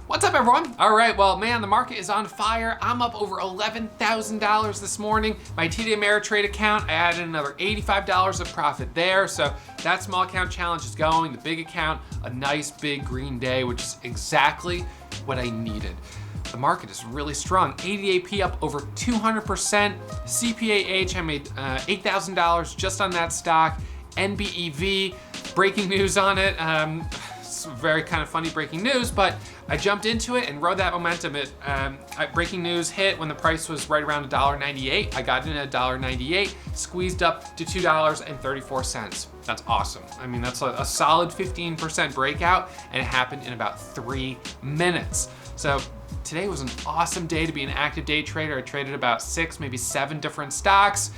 What's up, everyone? All right, well, man, the market is on fire. I'm up over $11,000 this morning. My TD Ameritrade account, I added another $85 of profit there. So that small account challenge is going. The big account, a nice big green day, which is exactly what I needed. The market is really strong. ADAP up over 200%. CPAH, I made $8,000 just on that stock. NBEV, breaking news on it. It's very kind of funny breaking news, but I jumped into it and rode that momentum. Breaking news hit when the price was right around $1.98. I got in at $1.98, squeezed up to $2.34. That's awesome. I mean, that's a solid 15% breakout, and it happened in about 3 minutes. So today was an awesome day to be an active day trader. I traded about 6, maybe 7 different stocks.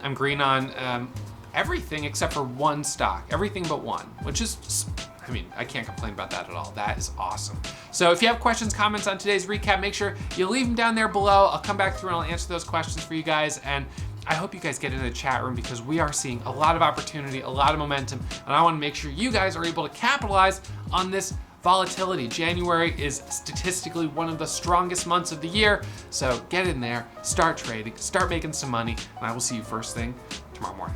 I'm green on everything except for one stock, everything but one, which is, I mean, I can't complain about that at all. That is awesome. So if you have questions, comments on today's recap, make sure you leave them down there below. I'll come back through and I'll answer those questions for you guys. And I hope you guys get into the chat room because we are seeing a lot of opportunity, a lot of momentum, and I want to make sure you guys are able to capitalize on this volatility. January is statistically one of the strongest months of the year. So get in there, start trading, start making some money, and I will see you first thing tomorrow morning.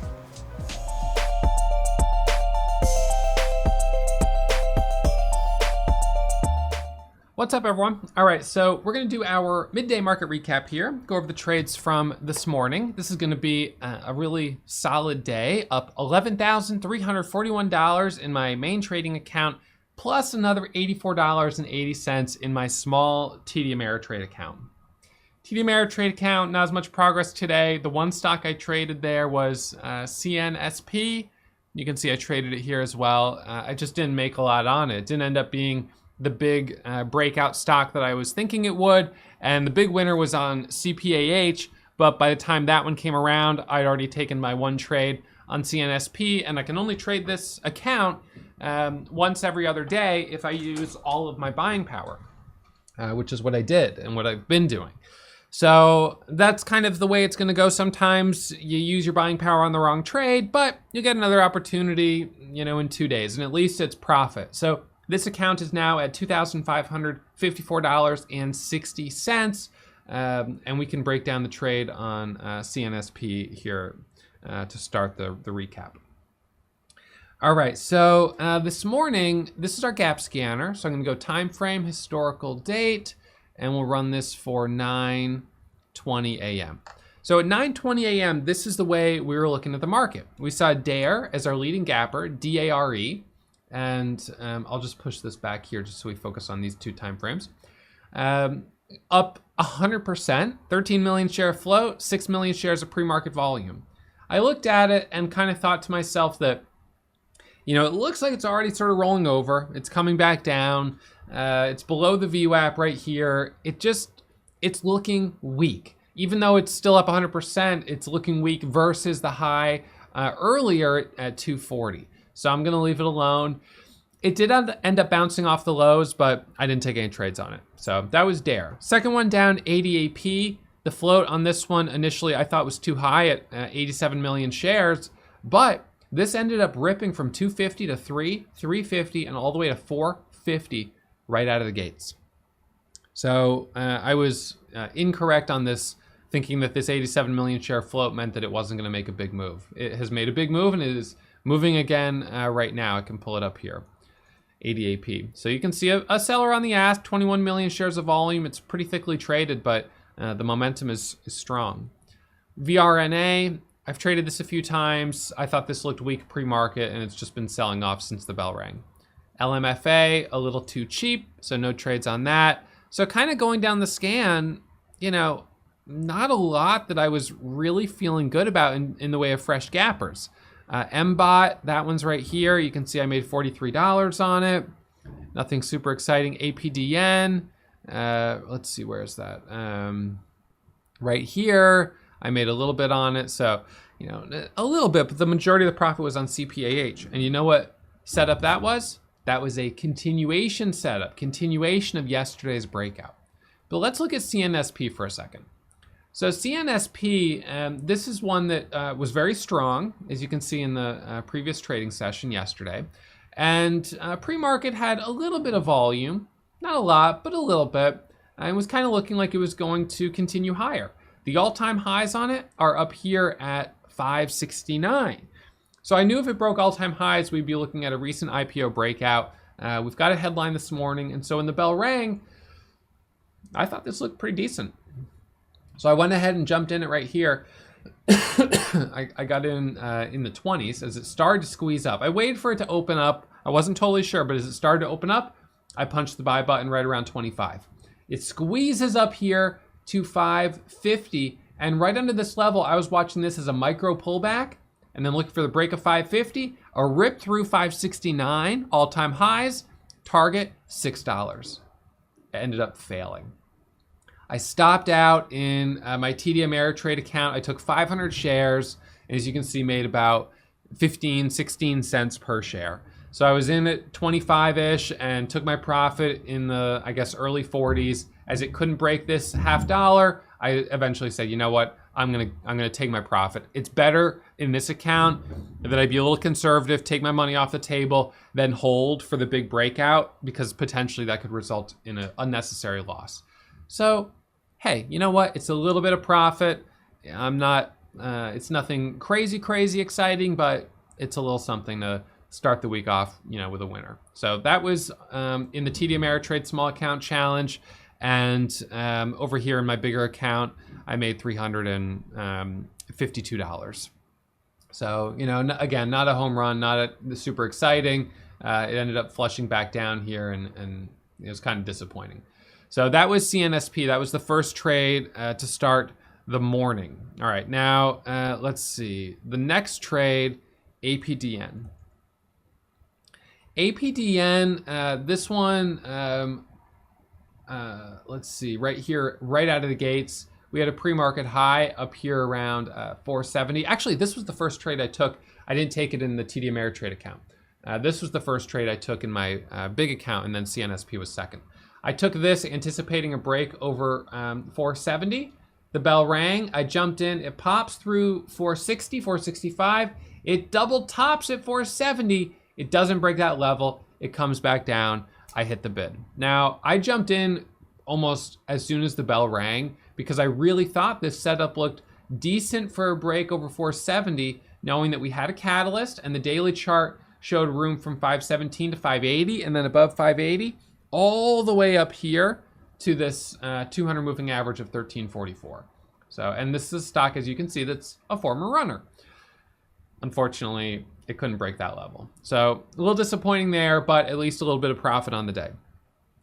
What's up, everyone? All right, so we're gonna do our midday market recap here, go over the trades from this morning. This is gonna be a really solid day, up $11,341 in my main trading account, plus another $84.80 in my small TD Ameritrade account. TD Ameritrade account, not as much progress today. The one stock I traded there was CNSP. You can see I traded it here as well. I just didn't make a lot on it. It didn't end up being the big breakout stock that I was thinking it would. And the big winner was on CPAH, but by the time that one came around, I'd already taken my one trade on CNSP, and I can only trade this account once every other day if I use all of my buying power, which is what I did and what I've been doing. So that's kind of the way it's gonna go. Sometimes you use your buying power on the wrong trade, but you get another opportunity, you know, in 2 days, and at least it's profit. So this account is now at $2,554.60, and we can break down the trade on CNSP here to start the recap. All right, so this morning, this is our gap scanner. So I'm gonna go time frame, historical date, and we'll run this for 9:20 a.m. So at 9:20 a.m., this is the way we were looking at the market. We saw DARE as our leading gapper, DARE, and I'll just push this back here just so we focus on these 2 time frames. Up 100%, 13 million share float, 6 million shares of pre-market volume. I looked at it and kind of thought to myself that, you know, it looks like it's already sort of rolling over. It's coming back down. It's below the VWAP right here. It's looking weak. Even though it's still up 100%, it's looking weak versus the high earlier at 240. So I'm gonna leave it alone. It did end up bouncing off the lows, but I didn't take any trades on it. So that was DARE. Second one down, ADAP. The float on this one initially I thought was too high at 87 million shares, but this ended up ripping from 250 to 350, and all the way to 450 right out of the gates. So I was incorrect on this, thinking that this 87 million share float meant that it wasn't gonna make a big move. It has made a big move, and it is moving again right now. I can pull it up here, ADAP. So you can see a seller on the ask, 21 million shares of volume. It's pretty thickly traded, but the momentum is strong. VRNA, I've traded this a few times. I thought this looked weak pre-market, and it's just been selling off since the bell rang. LMFA, a little too cheap, so no trades on that. So kind of going down the scan, you know, not a lot that I was really feeling good about in the way of fresh gappers. MBOT, that one's right here. You can see I made $43 on it. Nothing super exciting. APDN, let's see, where is that? Right here, I made a little bit on it. So, you know, a little bit, but the majority of the profit was on CPAH. And you know what setup that was? That was a continuation setup, continuation of yesterday's breakout. But let's look at CNSP for a second. So CNSP, this is one that was very strong, as you can see in the previous trading session yesterday. And pre-market had a little bit of volume, not a lot, but a little bit. And it was kind of looking like it was going to continue higher. The all-time highs on it are up here at 569. So I knew if it broke all-time highs, we'd be looking at a recent IPO breakout. We've got a headline this morning, and so when the bell rang, I thought this looked pretty decent. So I went ahead and jumped in it right here. I got in the 20s as it started to squeeze up. I waited for it to open up. I wasn't totally sure, but as it started to open up, I punched the buy button right around 25. It squeezes up here to 550, and right under this level, I was watching this as a micro pullback, and then looking for the break of 550, a rip through 569, all-time highs, target $6. It ended up failing. I stopped out in my TD Ameritrade account. I took 500 shares, and as you can see, made about 16 cents per share. So I was in at 25-ish and took my profit in the, I guess, early 40s. As it couldn't break this $0.50, I eventually said, you know what? I'm gonna take my profit. It's better in this account that I be a little conservative, take my money off the table, than hold for the big breakout, because potentially that could result in an unnecessary loss. So, hey, you know what? It's a little bit of profit. I'm not. It's nothing crazy exciting, but it's a little something to start the week off, with a winner. So that was in the TD Ameritrade small account challenge. And over here in my bigger account, I made $352. So, again, not a home run, not super exciting. It ended up flushing back down here, and it was kind of disappointing. So that was CNSP. That was the first trade to start the morning. All right, now let's see. The next trade, APDN. APDN, this one, let's see, right here, right out of the gates, we had a pre-market high up here around 470. Actually, this was the first trade I took. I didn't take it in the TD Ameritrade account. This was the first trade I took in my big account, and then CNSP was second. I took this anticipating a break over 470. The bell rang. I jumped in. It pops through 460, 465. It double tops at 470. It doesn't break that level. It comes back down. I hit the bid. Now, I jumped in almost as soon as the bell rang because I really thought this setup looked decent for a break over 470, knowing that we had a catalyst and the daily chart showed room from 517 to 580 and then above 580 all the way up here to this 200 moving average of 1344. So, and this is a stock, as you can see, that's a former runner. Unfortunately, it couldn't break that level. So a little disappointing there, but at least a little bit of profit on the day.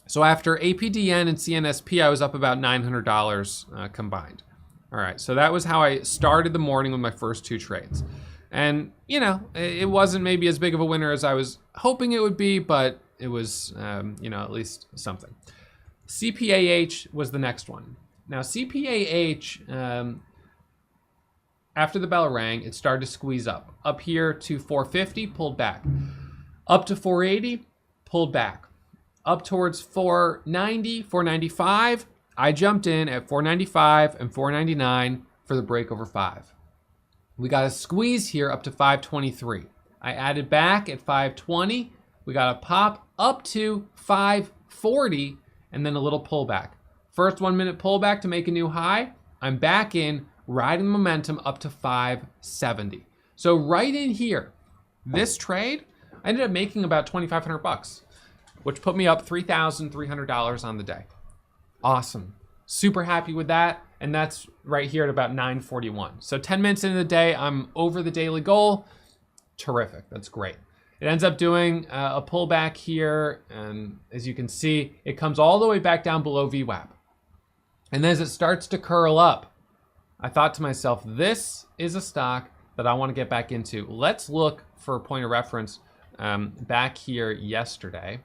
So after APDN and CNSP, I was up about $900 combined. All right, so that was how I started the morning with my first two trades. And, it wasn't maybe as big of a winner as I was hoping it would be, but it was, at least something. CPAH was the next one. Now, CPAH, after the bell rang, it started to squeeze up. Up here to 450, pulled back. Up to 480, pulled back. Up towards 490, 495, I jumped in at 495 and 499 for the break over 5. We got a squeeze here up to 523. I added back at 520. We got a pop up to 540 and then a little pullback. First 1 minute pullback to make a new high. I'm back in, riding momentum up to 570. So right in here, this trade, I ended up making about $2,500, which put me up $3,300 on the day. Awesome. Super happy with that. And that's right here at about 9:41. So 10 minutes into the day, I'm over the daily goal. Terrific. That's great. It ends up doing a pullback here. And as you can see, it comes all the way back down below VWAP. And as it starts to curl up, I thought to myself, this is a stock that I want to get back into. Let's look for a point of reference back here yesterday.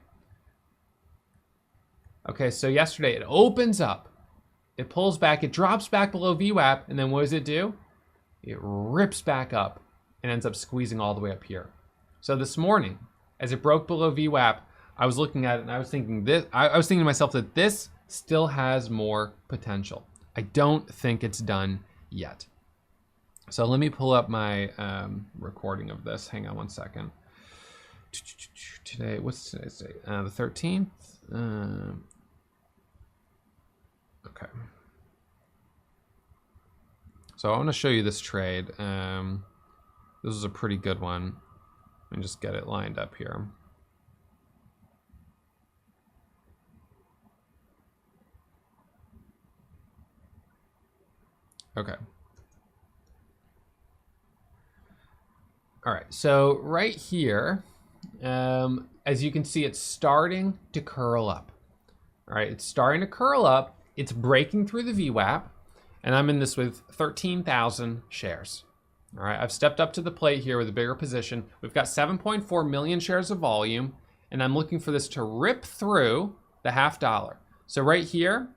Okay, so yesterday it opens up. It pulls back, it drops back below VWAP, and then what does it do? It rips back up and ends up squeezing all the way up here. So this morning, as it broke below VWAP, I was looking at it and I was thinking to myself that this still has more potential. I don't think it's done yet. So let me pull up my recording of this. Hang on one second. Today, what's today's date? The 13th. Okay. So I want to show you this trade. This is a pretty good one. Let me just get it lined up here. Okay. All right, so right here, as you can see, it's starting to curl up. All right, it's starting to curl up. It's breaking through the VWAP, and I'm in this with 13,000 shares. All right, I've stepped up to the plate here with a bigger position. We've got 7.4 million shares of volume, and I'm looking for this to rip through the $0.50. So right here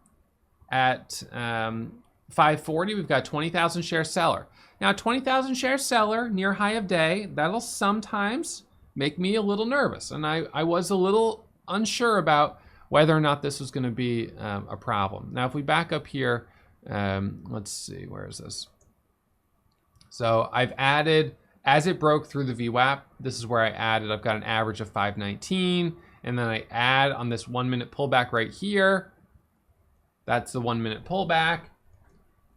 at 540, we've got 20,000 share seller. Now, 20,000 share seller near high of day, that'll sometimes make me a little nervous. And I was a little unsure about whether or not this was going to be a problem. Now, if we back up here, let's see, where is this? So I've added, as it broke through the VWAP, this is where I added, I've got an average of 519, and then I add on this 1 minute pullback right here. That's the 1 minute pullback.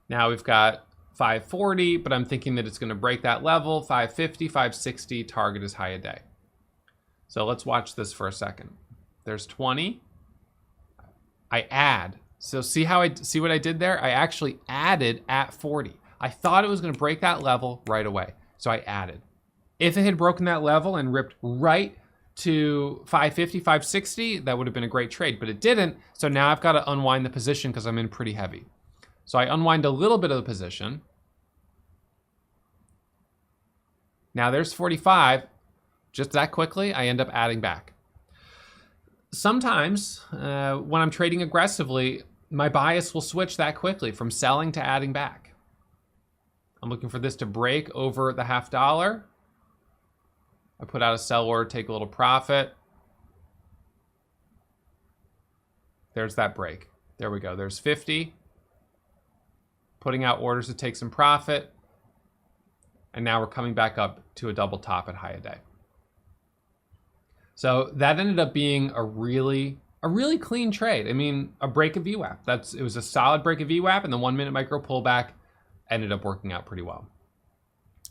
Now we've got 540, but I'm thinking that it's going to break that level. 550, 560, target is high a day. So let's watch this for a second. There's 20. I add. So see what I did there? I actually added at 40. I thought it was going to break that level right away. So I added. If it had broken that level and ripped right to 550, 560, that would have been a great trade, but it didn't. So now I've got to unwind the position because I'm in pretty heavy. So I unwind a little bit of the position. Now there's 45. Just that quickly, I end up adding back. Sometimes when I'm trading aggressively, my bias will switch that quickly from selling to adding back. I'm looking for this to break over the $0.50. I put out a sell order, take a little profit. There's that break. There we go. There's 50. Putting out orders to take some profit. And now we're coming back up to a double top at high a day. So that ended up being a really clean trade. I mean, a break of VWAP. It was a solid break of VWAP, and the 1 minute micro pullback ended up working out pretty well.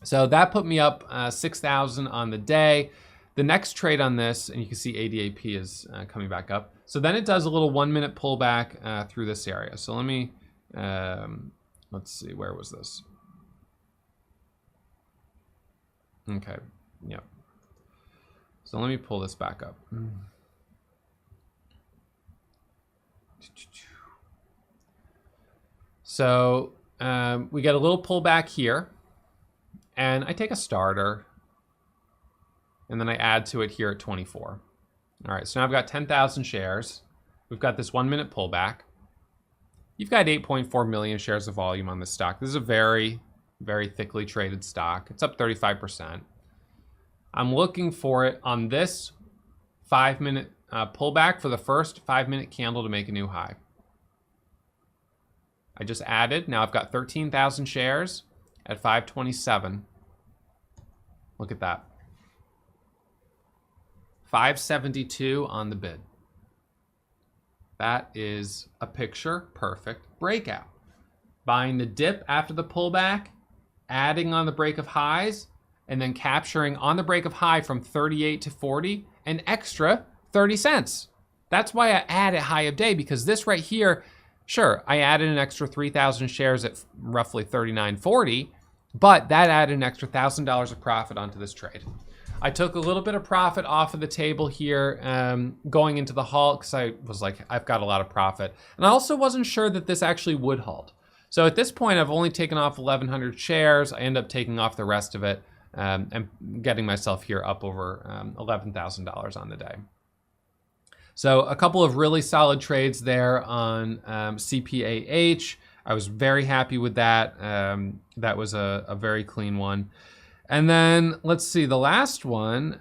So that put me up 6,000 on the day. The next trade on this, and you can see ADAP is coming back up. So then it does a little 1 minute pullback through this area. So let me, let's see, where was this? Okay, yep. So let me pull this back up. So we get a little pullback here, and I take a starter, and then I add to it here at 24. All right, so now I've got 10,000 shares. We've got this 1 minute pullback. You've got 8.4 million shares of volume on this stock. This is a very, very thickly traded stock. It's up 35%. I'm looking for it on this 5 minute pullback for the first 5 minute candle to make a new high. I just added. Now I've got 13,000 shares at 527. Look at that. 572 on the bid. That is a picture perfect breakout. Buying the dip after the pullback, adding on the break of highs, and then capturing on the break of high from 38 to 40, an extra 30 cents. That's why I add at high of day, because this right here, sure, I added an extra 3,000 shares at roughly 39.40, but that added an extra $1,000 of profit onto this trade. I took a little bit of profit off of the table here going into the halt because I was like, I've got a lot of profit. And I also wasn't sure that this actually would halt. So at this point, I've only taken off 1,100 shares. I end up taking off the rest of it and getting myself here up over $11,000 on the day. So a couple of really solid trades there on CPAH. I was very happy with that. That was a very clean one. And then let's see, the last one,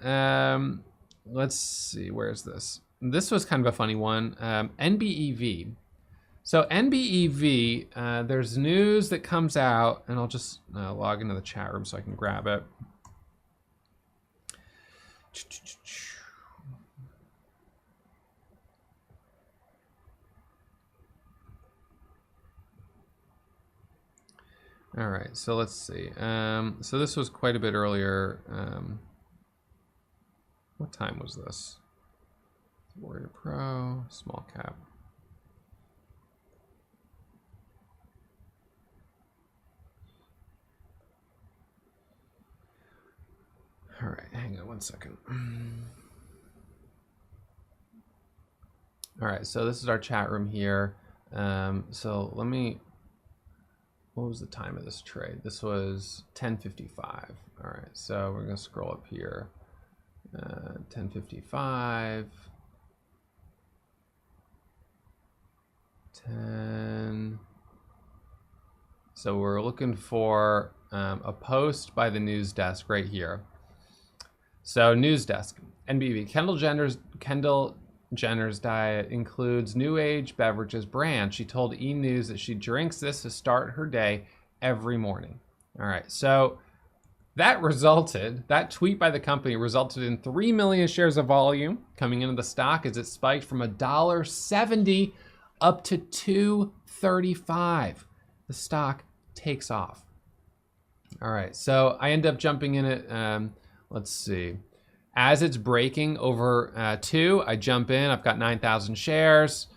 let's see, where's this? This was kind of a funny one, NBEV. So NBEV, there's news that comes out, and I'll just log into the chat room so I can grab it. All right, so let's see. So this was quite a bit earlier. What time was this? Warrior Pro, small cap. All right, hang on 1 second. All right, so this is our chat room here. So let me, what was the time of this trade? This was 10:55. All right, so we're gonna scroll up here. 10:55. 10. So we're looking for a post by the news desk right here. So news desk, NBEV, Kendall Jenner's diet includes new age beverages brand. She told E! News that she drinks this to start her day every morning. All right, so that tweet by the company resulted in 3 million shares of volume coming into the stock as it spiked from $1.70 up to $2.35. The stock takes off. All right, so I end up jumping in it. Let's see. As it's breaking over 2, I jump in. I've got 9,000 shares.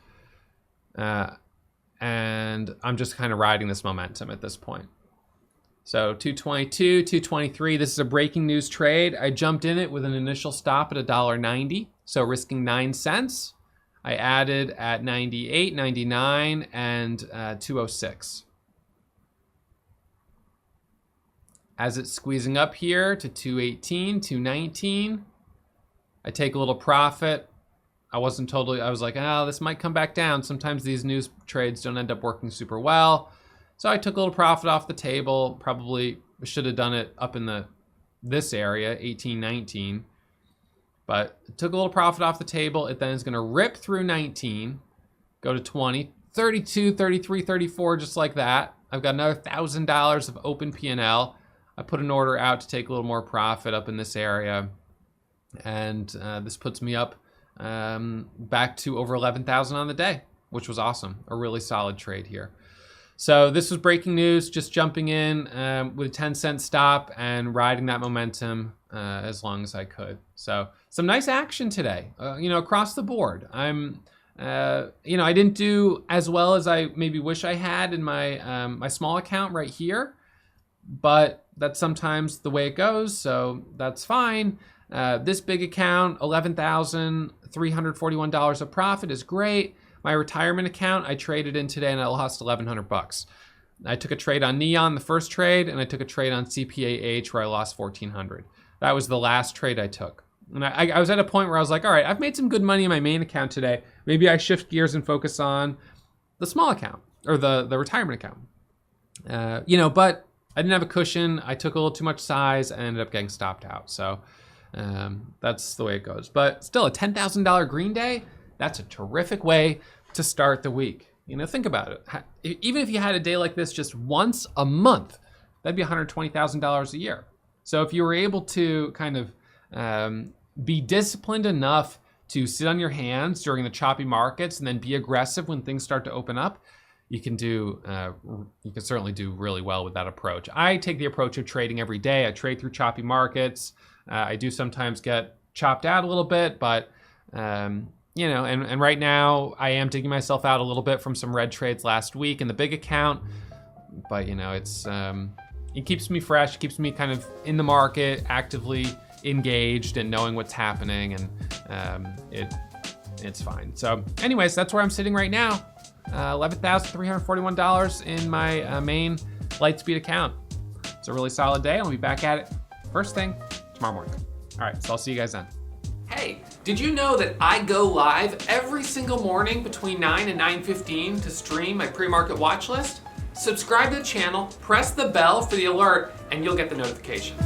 And I'm just kind of riding this momentum at this point. So 222, 223. This is a breaking news trade. I jumped in it with an initial stop at $1.90, so risking 9 cents. I added at 98, 99, and 206. As it's squeezing up here to 218, 219, I take a little profit. I was like, oh, this might come back down. Sometimes these news trades don't end up working super well. So I took a little profit off the table. Probably should have done it up in this area, 18, 19. But took a little profit off the table. It then is going to rip through 19, go to 20, 32, 33, 34, just like that. I've got another $1,000 of open P&L. I put an order out to take a little more profit up in this area. And this puts me up back to over 11,000 on the day, which was awesome. A really solid trade here. So this was breaking news, just jumping in with a 10-cent stop and riding that momentum as long as I could. So some nice action today, across the board. I didn't do as well as I maybe wish I had in my my small account right here, but that's sometimes the way it goes, so that's fine. This big account, $11,341 of profit is great. My retirement account, I traded in today and I lost $1,100. I took a trade on Neon, the first trade, and I took a trade on CPAH where I lost $1,400. That was the last trade I took. And I was at a point where I was like, all right, I've made some good money in my main account today. Maybe I shift gears and focus on the small account or the retirement account. But I didn't have a cushion. I took a little too much size and ended up getting stopped out. So that's the way it goes. But still, a $10,000 green day, that's a terrific way to start the week. Think about it. Even if you had a day like this just once a month, that'd be $120,000 a year. So if you were able to kind of be disciplined enough to sit on your hands during the choppy markets and then be aggressive when things start to open up, you can certainly do really well with that approach. I take the approach of trading every day. I trade through choppy markets. I do sometimes get chopped out a little bit, but and right now I am digging myself out a little bit from some red trades last week in the big account. But it keeps me fresh, keeps me kind of in the market, actively engaged and knowing what's happening, and it's fine. So anyways, that's where I'm sitting right now. $11,341 in my main Lightspeed account. It's a really solid day. I'll be back at it first thing tomorrow morning. All right, so I'll see you guys then. Hey, did you know that I go live every single morning between 9 and 9:15 to stream my pre-market watch list? Subscribe to the channel, press the bell for the alert, and you'll get the notification.